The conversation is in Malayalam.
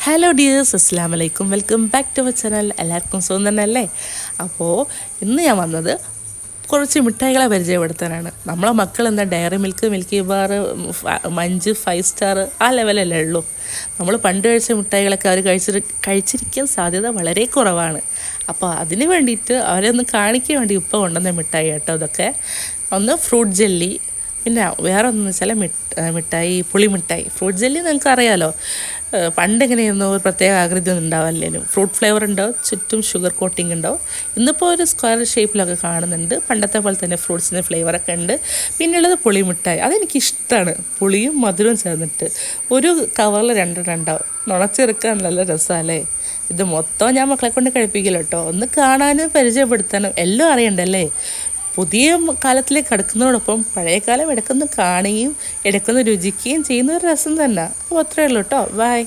ഹലോ ഡിയേഴ്സ്, അസ്സലാമു അലൈക്കും. Welcome back to our channel. എല്ലാവർക്കും സുഖം തന്നെ അല്ലേ? അപ്പോൾ ഇന്ന് ഞാൻ വന്നത് കുറച്ച് മിഠായികളെ പരിചയപ്പെടുത്താനാണ്. നമ്മളെ മക്കൾ എന്താ Dairy Milk, Milky Bar, Munch, 5 Star ആ ലെവലല്ലേ ഉള്ളൂ. നമ്മൾ പണ്ട് കഴിച്ച മിഠായികളൊക്കെ അവർ കഴിച്ചിരിക്കാൻ സാധ്യത വളരെ കുറവാണ്. അപ്പോൾ അതിന് വേണ്ടിയിട്ട് അവരെ ഒന്ന് കാണിക്കാൻ വേണ്ടി ഇപ്പോൾ കൊണ്ടുവന്ന മിഠായി കേട്ടോ. ഇതൊക്കെ ഒന്ന് ഫ്രൂട്ട് ജെല്ലി, പിന്നെ വേറെ ഒന്നെന്ന് വെച്ചാൽ മിഠായി, പുളിമിഠായി. ഫ്രൂട്ട് ജെല്ലി നിങ്ങൾക്ക് അറിയാമല്ലോ, പണ്ട് എങ്ങനെയായിരുന്നു ഒരു പ്രത്യേക ആകൃതി ഒന്നും ഉണ്ടാവില്ലേനും. ഫ്രൂട്ട് ഫ്ലേവർ ഉണ്ടാവും, ചുറ്റും ഷുഗർ കോട്ടിങ് ഉണ്ടാവും. ഇന്നിപ്പോൾ ഒരു സ്ക്വയർ ഷേപ്പിലൊക്കെ കാണുന്നുണ്ട്. പണ്ടത്തെ പോലെ തന്നെ ഫ്രൂട്ട്സിൻ്റെ ഫ്ലേവറൊക്കെ ഉണ്ട്. പിന്നെയുള്ളത് പുളിമിഠായി, അതെനിക്കിഷ്ടമാണ്. പുളിയും മധുരവും ചേർന്നിട്ട് ഒരു കവറിൽ രണ്ടെണ്ണം ഉണ്ടാവും. നുണച്ചെറുക്കാൻ നല്ല രസമല്ലേ. ഇത് മൊത്തം ഞാൻ മക്കളെ കൊണ്ട് കഴിപ്പിക്കില്ല കേട്ടോ. ഒന്ന് കാണാനും പരിചയപ്പെടുത്താനും എല്ലാം അറിയണ്ടല്ലേ. പുതിയ കാലത്തിലേക്ക് കടക്കുന്നതോടൊപ്പം പഴയ കാലം ഇടയ്ക്കൊന്ന് കാണുകയും ഇടയ്ക്കൊന്ന് രുചിക്കുകയും ചെയ്യുന്ന ഒരു രസം തന്നെ. അപ്പോൾ അത്രയേ ഉള്ളൂ കേട്ടോ. ബൈ.